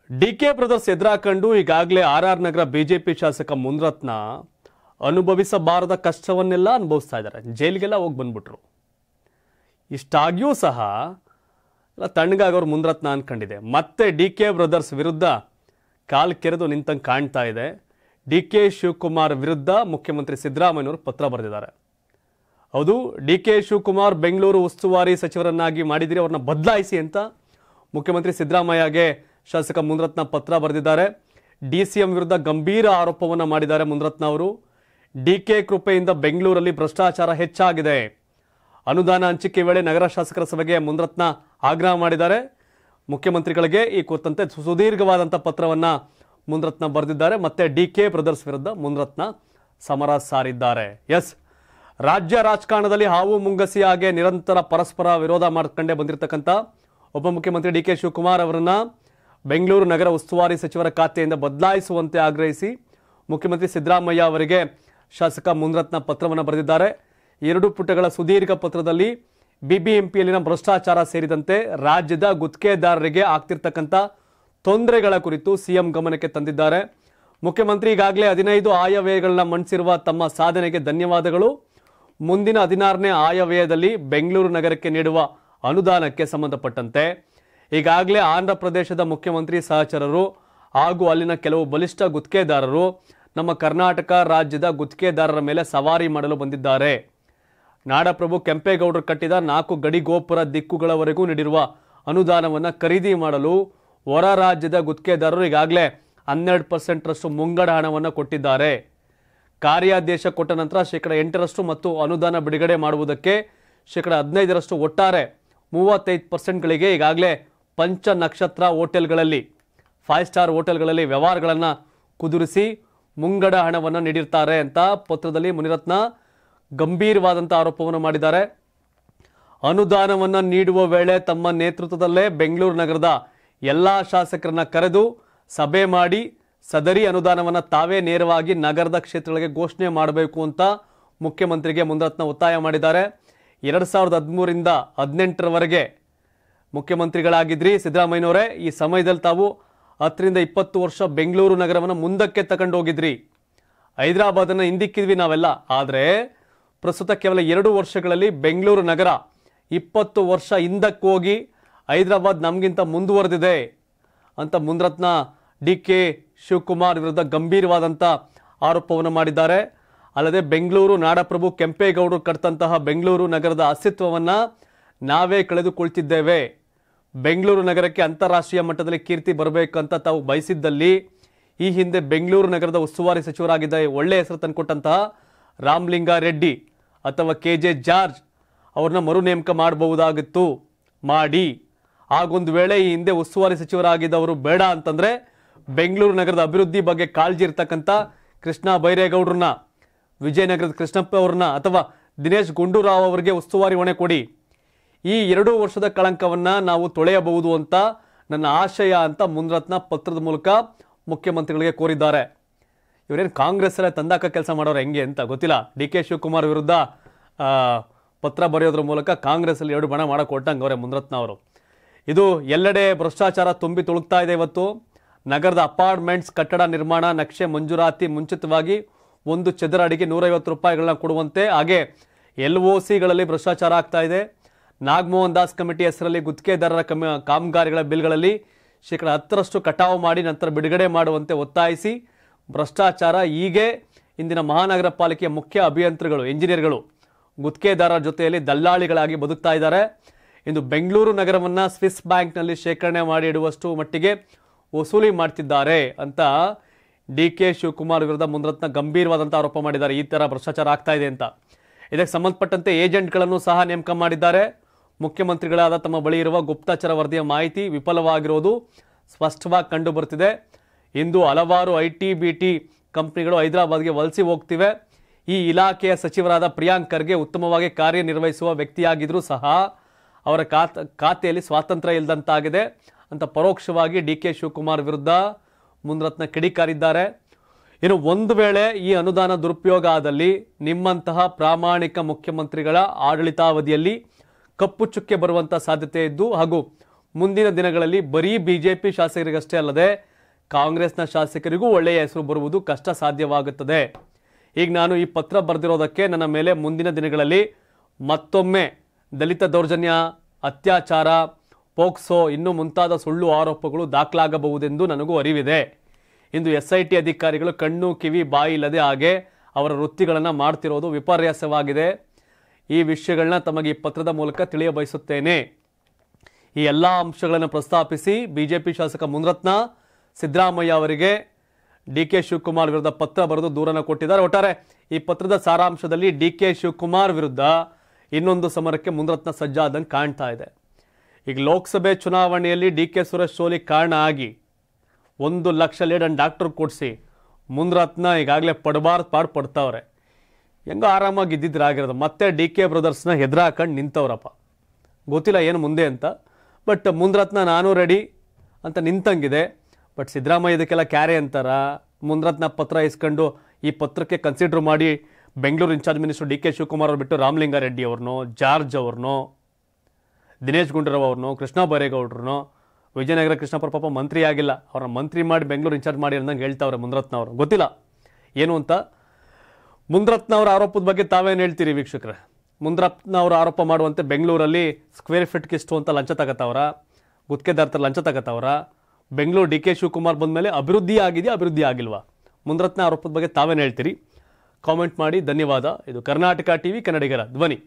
DK brothers ಎದುರಾಕೊಂಡು ಈಗಾಗಲೇ R ನಗರ BJP ಶಾಸಕ ಮುನ್ರತ್ನ ಅನುಭವಿಸಬಾರದ ಕಷ್ಟವನ್ನೆಲ್ಲ ಅನುಭವಿಸ್ತಾ ಇದ್ದಾರೆ. ಜೈಲಿಗೆಲ್ಲ ಹೋಗಿ ಬಂದ್ಬಿಟ್ರು. ಇಷ್ಟಾಗಿಯೂ ಸಹ ತಣ್ಣಗಾಗೋರು ಮುನ್ರತ್ನ ಅನ್ಕೊಂಡಿದೆ. ಮತ್ತೆ ಡಿಕೆ ಬ್ರದರ್ಸ್ ವಿರುದ್ಧ ಕಾಲು ಕೆರೆದು ನಿಂತಂಗೆ ಕಾಣ್ತಾ ಇದೆ. ಡಿಕೆ ಶಿವಕುಮಾರ್ ವಿರುದ್ಧ ಮುಖ್ಯಮಂತ್ರಿ ಸಿದ್ದರಾಮಯ್ಯನವರು ಪತ್ರ ಬರೆದಿದ್ದಾರೆ. ಹೌದು, ಡಿಕೆ ಶಿವಕುಮಾರ್ ಬೆಂಗಳೂರು ಉಸ್ತುವಾರಿ ಸಚಿವರನ್ನಾಗಿ ಮಾಡಿದಿರಿ, ಅವ್ರನ್ನ ಬದಲಾಯಿಸಿ ಅಂತ ಮುಖ್ಯಮಂತ್ರಿ ಸಿದ್ದರಾಮಯ್ಯಗೆ ಶಾಸಕ ಮುನ್ರತ್ನ ಪತ್ರ ಬರೆದಿದ್ದಾರೆ. ಡಿಸಿಎಂ ವಿರುದ್ಧ ಗಂಭೀರ ಆರೋಪವನ್ನು ಮಾಡಿದ್ದಾರೆ ಮುನ್ರತ್ನ ಅವರು. ಡಿಕೆ ಕೃಪೆಯಿಂದ ಬೆಂಗಳೂರಲ್ಲಿ ಭ್ರಷ್ಟಾಚಾರ ಹೆಚ್ಚಾಗಿದೆ. ಅನುದಾನ ಹಂಚಿಕೆ ವೇಳೆ ನಗರ ಶಾಸಕರ ಸಭೆಗೆ ಮುನ್ರತ್ನ ಆಗ್ರಹ ಮಾಡಿದ್ದಾರೆ. ಮುಖ್ಯಮಂತ್ರಿಗಳಿಗೆ ಈ ಕುರಿತಂತೆ ಸುದೀರ್ಘವಾದಂಥ ಪತ್ರವನ್ನು ಮುನ್ರತ್ನ ಬರೆದಿದ್ದಾರೆ. ಮತ್ತೆ ಡಿಕೆ ಬ್ರದರ್ಸ್ ವಿರುದ್ಧ ಮುನ್ರತ್ನ ಸಮರ ಸಾರಿದ್ದಾರೆ. ಎಸ್, ರಾಜ್ಯ ರಾಜಕಾರಣದಲ್ಲಿ ಹಾವು ಮುಂಗಸಿಯಾಗೆ ನಿರಂತರ ಪರಸ್ಪರ ವಿರೋಧ ಮಾಡ್ಕೊಂಡೇ ಬಂದಿರತಕ್ಕಂಥ ಉಪಮುಖ್ಯಮಂತ್ರಿ ಡಿಕೆ ಶಿವಕುಮಾರ್ ಅವರನ್ನ ಬೆಂಗಳೂರು ನಗರ ಉಸ್ತುವಾರಿ ಸಚಿವರ ಖಾತೆಯಿಂದ ಬದಲಾಯಿಸುವಂತೆ ಆಗ್ರಹಿಸಿ ಮುಖ್ಯಮಂತ್ರಿ ಸಿದ್ದರಾಮಯ್ಯ ಅವರಿಗೆ ಶಾಸಕ ಮುನ್ರತ್ನ ಪತ್ರವನ್ನು ಬರೆದಿದ್ದಾರೆ. 2 ಪುಟಗಳ ಸುದೀರ್ಘ ಪತ್ರದಲ್ಲಿ ಬಿಬಿಎಂಪಿಯಲ್ಲಿನ ಭ್ರಷ್ಟಾಚಾರ ಸೇರಿದಂತೆ ರಾಜ್ಯದ ಗುತ್ತಿಗೆದಾರರಿಗೆ ಆಗ್ತಿರ್ತಕ್ಕಂಥ ತೊಂದರೆಗಳ ಕುರಿತು ಸಿಎಂ ಗಮನಕ್ಕೆ ತಂದಿದ್ದಾರೆ. ಮುಖ್ಯಮಂತ್ರಿ ಈಗಾಗಲೇ 15 ಆಯವ್ಯಯಗಳನ್ನ ಮಂಡಿಸಿರುವ ತಮ್ಮ ಸಾಧನೆಗೆ ಧನ್ಯವಾದಗಳು. ಮುಂದಿನ 16ನೇ ಆಯವ್ಯಯದಲ್ಲಿ ಬೆಂಗಳೂರು ನಗರಕ್ಕೆ ನೀಡುವ ಅನುದಾನಕ್ಕೆ ಸಂಬಂಧಪಟ್ಟಂತೆ ಈಗಾಗಲೇ ಆಂಧ್ರ ಪ್ರದೇಶದ ಮುಖ್ಯಮಂತ್ರಿ ಸಹಚರರು ಹಾಗೂ ಅಲ್ಲಿನ ಕೆಲವು ಬಲಿಷ್ಠ ಗುತ್ತಿಗೆದಾರರು ನಮ್ಮ ಕರ್ನಾಟಕ ರಾಜ್ಯದ ಗುತ್ತಿಗೆದಾರರ ಮೇಲೆ ಸವಾರಿ ಮಾಡಲು ಬಂದಿದ್ದಾರೆ. ನಾಡಪ್ರಭು ಕೆಂಪೇಗೌಡರು ಕಟ್ಟಿದ 4 ಗಡಿ ಗೋಪುರ ದಿಕ್ಕುಗಳವರೆಗೂ ನೀಡಿರುವ ಅನುದಾನವನ್ನು ಖರೀದಿ ಮಾಡಲು ಹೊರ ರಾಜ್ಯದ ಗುತ್ತಿಗೆದಾರರು ಈಗಾಗಲೇ 12% ಮುಂಗಡ ಹಣವನ್ನು ಕೊಟ್ಟಿದ್ದಾರೆ. ಕಾರ್ಯಾದೇಶ ಕೊಟ್ಟ ನಂತರ 8% ಮತ್ತು ಅನುದಾನ ಬಿಡುಗಡೆ ಮಾಡುವುದಕ್ಕೆ 15% ಒಟ್ಟಾರೆ 35%ಗಳಿಗೆ ಈಗಾಗಲೇ ಪಂಚನಕ್ಷತ್ರ ಹೋಟೆಲ್ಗಳಲ್ಲಿ 5 ಸ್ಟಾರ್ ಹೋಟೆಲ್ಗಳಲ್ಲಿ ವ್ಯವಹಾರಗಳನ್ನು ಕುದುರಿಸಿ ಮುಂಗಡ ಹಣವನ್ನು ನೀಡಿರ್ತಾರೆ ಅಂತ ಪತ್ರದಲ್ಲಿ ಮುನಿರತ್ನ ಗಂಭೀರವಾದಂಥ ಆರೋಪವನ್ನು ಮಾಡಿದ್ದಾರೆ. ಅನುದಾನವನ್ನು ನೀಡುವ ವೇಳೆ ತಮ್ಮ ನೇತೃತ್ವದಲ್ಲೇ ಬೆಂಗಳೂರು ನಗರದ ಎಲ್ಲ ಶಾಸಕರನ್ನ ಕರೆದು ಸಭೆ ಮಾಡಿ ಸದರಿ ಅನುದಾನವನ್ನು ತಾವೇ ನೇರವಾಗಿ ನಗರದ ಕ್ಷೇತ್ರಗಳಿಗೆ ಘೋಷಣೆ ಮಾಡಬೇಕು ಅಂತ ಮುಖ್ಯಮಂತ್ರಿಗೆ ಮುನ್ರತ್ನ ಒತ್ತಾಯ ಮಾಡಿದ್ದಾರೆ. 2013ರಿಂದ 18ರವರೆಗೆ ಮುಖ್ಯಮಂತ್ರಿಗಳಾಗಿದ್ರಿ ಸಿದ್ದರಾಮಯ್ಯನವರೇ. ಈ ಸಮಯದಲ್ಲಿ ತಾವು 10ರಿಂದ 20 ವರ್ಷ ಬೆಂಗಳೂರು ನಗರವನ್ನು ಮುಂದಕ್ಕೆ ತಗೊಂಡು ಹೋಗಿದ್ರಿ. ಹೈದರಾಬಾದನ್ನು ಹಿಂದಿಕ್ಕಿದ್ವಿ ನಾವೆಲ್ಲ. ಆದರೆ ಪ್ರಸ್ತುತ ಕೇವಲ 2 ವರ್ಷಗಳಲ್ಲಿ ಬೆಂಗಳೂರು ನಗರ 20 ವರ್ಷ ಹಿಂದಕ್ಕೆ ಹೋಗಿ ಹೈದರಾಬಾದ್ ನಮಗಿಂತ ಮುಂದುವರೆದಿದೆ ಅಂತ ಮುನ್ರತ್ನ ಡಿಕೆ ಶಿವಕುಮಾರ್ ವಿರುದ್ಧ ಗಂಭೀರವಾದಂಥ ಆರೋಪವನ್ನು ಮಾಡಿದ್ದಾರೆ. ಅಲ್ಲದೆ ಬೆಂಗಳೂರು ನಾಡಪ್ರಭು ಕೆಂಪೇಗೌಡರು ಕಟ್ಟಿದಂತಹ ಬೆಂಗಳೂರು ನಗರದ ಅಸ್ತಿತ್ವವನ್ನು ನಾವೇ ಕಳೆದುಕೊಳ್ತಿದ್ದೇವೆ. ಬೆಂಗಳೂರು ನಗರಕ್ಕೆ ಅಂತಾರಾಷ್ಟ್ರೀಯ ಮಟ್ಟದಲ್ಲಿ ಕೀರ್ತಿ ಬರಬೇಕಂತ ತಾವು ಬಯಸಿದ್ದಲ್ಲಿ ಈ ಹಿಂದೆ ಬೆಂಗಳೂರು ನಗರದ ಉಸ್ತುವಾರಿ ಸಚಿವರಾಗಿದ್ದ ಒಳ್ಳೆಯ ಹೆಸರು ತಂದುಕೊಟ್ಟಂತಹ ರಾಮಲಿಂಗಾರೆಡ್ಡಿ ಅಥವಾ KJ ಜಾರ್ಜ್ ಅವ್ರನ್ನ ಮರು ನೇಮಕ ಮಾಡಬಹುದಾಗಿತ್ತು. ಮಾಡಿ ಆಗೊಂದು ವೇಳೆ ಈ ಹಿಂದೆ ಉಸ್ತುವಾರಿ ಸಚಿವರಾಗಿದ್ದವರು ಬೇಡ ಅಂತಂದ್ರೆ ಬೆಂಗಳೂರು ನಗರದ ಅಭಿವೃದ್ಧಿ ಬಗ್ಗೆ ಕಾಳಜಿ ಇರ್ತಕ್ಕಂಥ ಕೃಷ್ಣ ಬೈರೇಗೌಡ್ರನ್ನ, ವಿಜಯನಗರದ ಕೃಷ್ಣಪ್ಪ ಅವ್ರನ್ನ ಅಥವಾ ದಿನೇಶ್ ಗುಂಡೂರಾವ್ ಅವರಿಗೆ ಉಸ್ತುವಾರಿ ಹೊಣೆ ಕೊಡಿ. ಈ 2 ವರ್ಷದ ಕಳಂಕವನ್ನ ನಾವು ತೊಳೆಯಬಹುದು ಅಂತ ನನ್ನ ಆಶಯ ಅಂತ ಮುನ್ರತ್ನ ಪತ್ರದ ಮೂಲಕ ಮುಖ್ಯಮಂತ್ರಿಗಳಿಗೆ ಕೋರಿದ್ದಾರೆ. ಇವರೇನು ಕಾಂಗ್ರೆಸ್ ಎಲ್ಲ ತಂದಾಕ ಕೆಲಸ ಮಾಡೋರು ಹೆಂಗೆ ಅಂತ ಗೊತ್ತಿಲ್ಲ. ಡಿಕೆ ಶಿವಕುಮಾರ್ ವಿರುದ್ಧ ಪತ್ರ ಬರೆಯೋದ್ರ ಮೂಲಕ ಕಾಂಗ್ರೆಸ್ ಅಲ್ಲಿ 2 ಬಣ ಮಾಡಕ್ಕೆ ಕೊಟ್ಟಂಗೆ ಅವರೇ ಮುನ್ರತ್ನ ಅವರು. ಇದು ಎಲ್ಲೆಡೆ ಭ್ರಷ್ಟಾಚಾರ ತುಂಬಿ ತುಳುಕ್ತಾ ಇದೆ. ಇವತ್ತು ನಗರದ ಅಪಾರ್ಟ್ಮೆಂಟ್ಸ್ ಕಟ್ಟಡ ನಿರ್ಮಾಣ ನಕ್ಷೆ ಮಂಜೂರಾತಿ ಮುಂಚಿತವಾಗಿ 1 ಚದರ ಅಡಿಗೆ 150 ರೂಪಾಯಿಗಳನ್ನ ಕೊಡುವಂತೆ, ಹಾಗೆ LOCಗಳಲ್ಲಿ ಭ್ರಷ್ಟಾಚಾರ ಆಗ್ತಾ ಇದೆ. ನಾಗಮೋಹನ್ ದಾಸ್ ಕಮಿಟಿ ಹೆಸರಲ್ಲಿ ಗುತ್ತಿಗೆದಾರರ ಕಾಮಗಾರಿಗಳ ಬಿಲ್ಗಳಲ್ಲಿ 10% ಕಟಾವು ಮಾಡಿ ನಂತರ ಬಿಡುಗಡೆ ಮಾಡುವಂತೆ ಒತ್ತಾಯಿಸಿ ಭ್ರಷ್ಟಾಚಾರ ಹೀಗೆ ಇಂದಿನ ಮಹಾನಗರ ಪಾಲಿಕೆಯ ಮುಖ್ಯ ಅಭಿಯಂತರಗಳು, ಇಂಜಿನಿಯರ್ಗಳು ಗುತ್ತಿಗೆದಾರರ ಜೊತೆಯಲ್ಲಿ ದಲ್ಲಾಳಿಗಳಾಗಿ ಬದುಕ್ತಾ ಇದ್ದಾರೆ. ಇಂದು ಬೆಂಗಳೂರು ನಗರವನ್ನು ಸ್ವಿಸ್ ಬ್ಯಾಂಕ್ನಲ್ಲಿ ಶೇಖರಣೆ ಮಾಡಿ ಇಡುವಷ್ಟು ಮಟ್ಟಿಗೆ ವಸೂಲಿ ಮಾಡ್ತಿದ್ದಾರೆ ಅಂತ ಡಿಕೆ ಶಿವಕುಮಾರ್ ವಿರುದ್ಧ ಮುನ್ರತ್ನ ಗಂಭೀರವಾದಂಥ ಆರೋಪ ಮಾಡಿದ್ದಾರೆ. ಈ ಥರ ಭ್ರಷ್ಟಾಚಾರ ಆಗ್ತಾ ಇದೆ ಅಂತ. ಇದಕ್ಕೆ ಸಂಬಂಧಪಟ್ಟಂತೆ ಏಜೆಂಟ್ಗಳನ್ನು ಸಹ ನೇಮಕ ಮಾಡಿದ್ದಾರೆ. ಮುಖ್ಯಮಂತ್ರಿಗಳಾದ ತಮ್ಮ ಬಳಿ ಇರುವ ಗುಪ್ತಚರ ವರದಿಯ ಮಾಹಿತಿ ವಿಫಲವಾಗಿರೋದು ಸ್ಪಷ್ಟವಾಗಿ ಕಂಡು ಬರ್ತಿದೆ. ಇಂದು ಹಲವಾರು IT-BT ಕಂಪ್ನಿಗಳು ಹೈದರಾಬಾದ್ಗೆ ವಲಸೆ ಹೋಗ್ತಿವೆ. ಈ ಇಲಾಖೆಯ ಸಚಿವರಾದ ಪ್ರಿಯಾಂಕ್ ಖರ್ಗೆ ಉತ್ತಮವಾಗಿ ಕಾರ್ಯನಿರ್ವಹಿಸುವ ವ್ಯಕ್ತಿಯಾಗಿದ್ರೂ ಸಹ ಅವರ ಖಾತೆಯಲ್ಲಿ ಸ್ವಾತಂತ್ರ್ಯ ಇಲ್ಲದಂತಾಗಿದೆ ಅಂತ ಪರೋಕ್ಷವಾಗಿ ಡಿಕೆ ಶಿವಕುಮಾರ್ ವಿರುದ್ಧ ಮುನ್ರತ್ನ ಕಿಡಿಕಾರಿದ್ದಾರೆ. ಇನ್ನು ಒಂದು ವೇಳೆ ಈ ಅನುದಾನ ದುರುಪಯೋಗ ಆದಲ್ಲಿ ನಿಮ್ಮಂತಹ ಪ್ರಾಮಾಣಿಕ ಮುಖ್ಯಮಂತ್ರಿಗಳ ಆಡಳಿತಾವಧಿಯಲ್ಲಿ ಕಪ್ಪು ಚುಕ್ಕೆ ಬರುವಂಥ ಸಾಧ್ಯತೆ ಇದ್ದು ಹಾಗೂ ಮುಂದಿನ ದಿನಗಳಲ್ಲಿ ಬರೀ ಬಿಜೆಪಿ ಶಾಸಕರಿಗಷ್ಟೇ ಅಲ್ಲದೆ ಕಾಂಗ್ರೆಸ್ನ ಶಾಸಕರಿಗೂ ಒಳ್ಳೆಯ ಹೆಸರು ಬರುವುದು ಕಷ್ಟ ಸಾಧ್ಯವಾಗುತ್ತದೆ. ಈಗ ನಾನು ಈ ಪತ್ರ ಬರೆದಿರೋದಕ್ಕೆ ನನ್ನ ಮೇಲೆ ಮುಂದಿನ ದಿನಗಳಲ್ಲಿ ಮತ್ತೊಮ್ಮೆ ದಲಿತ ದೌರ್ಜನ್ಯ, ಅತ್ಯಾಚಾರ, ಪೋಕ್ಸೋ ಇನ್ನೂ ಮುಂತಾದ ಸುಳ್ಳು ಆರೋಪಗಳು ದಾಖಲಾಗಬಹುದೆಂದು ನನಗೂ ಅರಿವಿದೆ. ಇಂದು SIT ಅಧಿಕಾರಿಗಳು ಕಣ್ಣು ಕಿವಿ ಬಾಯಿ ಇಲ್ಲದೆ ಹಾಗೆ ಅವರ ವೃತ್ತಿಗಳನ್ನು ಮಾಡ್ತಿರೋದು ವಿಪರ್ಯಾಸವಾಗಿದೆ. ಈ ವಿಷಯಗಳನ್ನ ತಮಗೆ ಈ ಪತ್ರದ ಮೂಲಕ ತಿಳಿಯಬಯಸುತ್ತೇನೆ. ಈ ಎಲ್ಲ ಅಂಶಗಳನ್ನು ಪ್ರಸ್ತಾಪಿಸಿ ಬಿಜೆಪಿ ಶಾಸಕ ಮುನಿರತ್ನ ಸಿದ್ದರಾಮಯ್ಯ ಅವರಿಗೆ DK ಶಿವಕುಮಾರ್ ವಿರುದ್ಧ ಪತ್ರ ಬರೆದು ದೂರನ್ನು ಕೊಟ್ಟಿದ್ದಾರೆ. ಒಟ್ಟಾರೆ ಈ ಪತ್ರದ ಸಾರಾಂಶದಲ್ಲಿ DK ಶಿವಕುಮಾರ್ ವಿರುದ್ಧ ಇನ್ನೊಂದು ಸಮರಕ್ಕೆ ಮುನಿರತ್ನ ಸಜ್ಜಾದಂಗೆ ಕಾಣ್ತಾ ಇದೆ. ಈಗ ಲೋಕಸಭೆ ಚುನಾವಣೆಯಲ್ಲಿ DK ಸುರೇಶ್ ಸೋಲಿಗೆ ಕಾರಣ ಆಗಿ 1 ಲಕ್ಷ ಲೀಡ್ ಅಂಡ್ ಡಾಕ್ಟರ್ ಕೊಡಿಸಿ ಮುನಿರತ್ನ ಈಗಾಗಲೇ ಪಾಡು ಪಡ್ತಾವ್ರೆ. ಹೆಂಗೋ ಆರಾಮಾಗಿ ಇದ್ದಿದ್ರಾಗಿರೋದು. ಮತ್ತೆ DK ಬ್ರದರ್ಸ್ನ ಹೆದರಾಕೊಂಡು ನಿಂತವ್ರಪ್ಪ. ಗೊತ್ತಿಲ್ಲ ಏನು ಮುಂದೆ ಅಂತ. ಬಟ್ ಮುನಿರತ್ನ ನಾನು ರೆಡಿ ಅಂತ ನಿಂತಂಗಿದೆ. ಬಟ್ ಸಿದ್ದರಾಮಯ್ಯ ಇದಕ್ಕೆಲ್ಲ ಕ್ಯಾರೆ ಅಂತಾರ. ಮುನಿರತ್ನ ಪತ್ರ ಇಸ್ಕೊಂಡು ಈ ಪತ್ರಕ್ಕೆ ಕನ್ಸಿಡರ್ ಮಾಡಿ Bengaluru incharge minister DK Shivakumar ಅವ್ರು ಬಿಟ್ಟು ರಾಮಲಿಂಗಾರೆಡ್ಡಿ ಅವ್ರನ್ನೋ, ಜಾರ್ಜ್ ಅವ್ರನ್ನೋ, ದಿನೇಶ್ ಗುಂಡೂರಾವ್ ಅವ್ರನ್ನೋ, ಕೃಷ್ಣ ಬೈರೇಗೌಡ್ರನ್ನೋ, ವಿಜಯನಗರ ಕೃಷ್ಣಪ್ಪ ಪಾಪ ಮಂತ್ರಿ ಆಗಿಲ್ಲ, ಅವ್ರನ್ನ ಮಂತ್ರಿ ಮಾಡಿ ಬೆಂಗಳೂರು ಇನ್ಚಾರ್ಜ್ ಮಾಡಿ ಅಂದಂಗೆ ಹೇಳ್ತಾವ್ರೆ ಮುನಿರತ್ನ ಅವರು. ಗೊತ್ತಿಲ್ಲ ಏನು ಅಂತ. ಮುನಿರತ್ನ ಅವರ ಆರೋಪದ ಬಗ್ಗೆ ತಾವೇನು ಹೇಳ್ತೀರಿ ವೀಕ್ಷಕರೇ? ಮುನಿರತ್ನ ಅವರು ಆರೋಪ ಮಾಡುವಂತೆ ಬೆಂಗಳೂರಲ್ಲಿ ಸ್ಕ್ವೇರ್ ಫೀಟ್ಗೆ ಇಷ್ಟು ಅಂತ ಲಂಚ ತಗತ್ತವ್ರ, ಗುತ್ತಿಗೆದಾರರ ಲಂಚ ತಗತ್ತವ್ರ. ಬೆಂಗಳೂರು DK ಶಿವಕುಮಾರ್ ಬಂದ ಮೇಲೆ ಅಭಿವೃದ್ಧಿ ಆಗಿದೆಯಾ, ಅಭಿವೃದ್ಧಿ ಆಗಿಲ್ವಾ? ಮುನಿರತ್ನ ಆರೋಪದ ಬಗ್ಗೆ ತಾವೇನು ಹೇಳ್ತೀರಿ? ಕಾಮೆಂಟ್ ಮಾಡಿ. ಧನ್ಯವಾದ. ಇದು ಕರ್ನಾಟಕ ಟಿವಿ, ಕನ್ನಡಿಗರ ಧ್ವನಿ.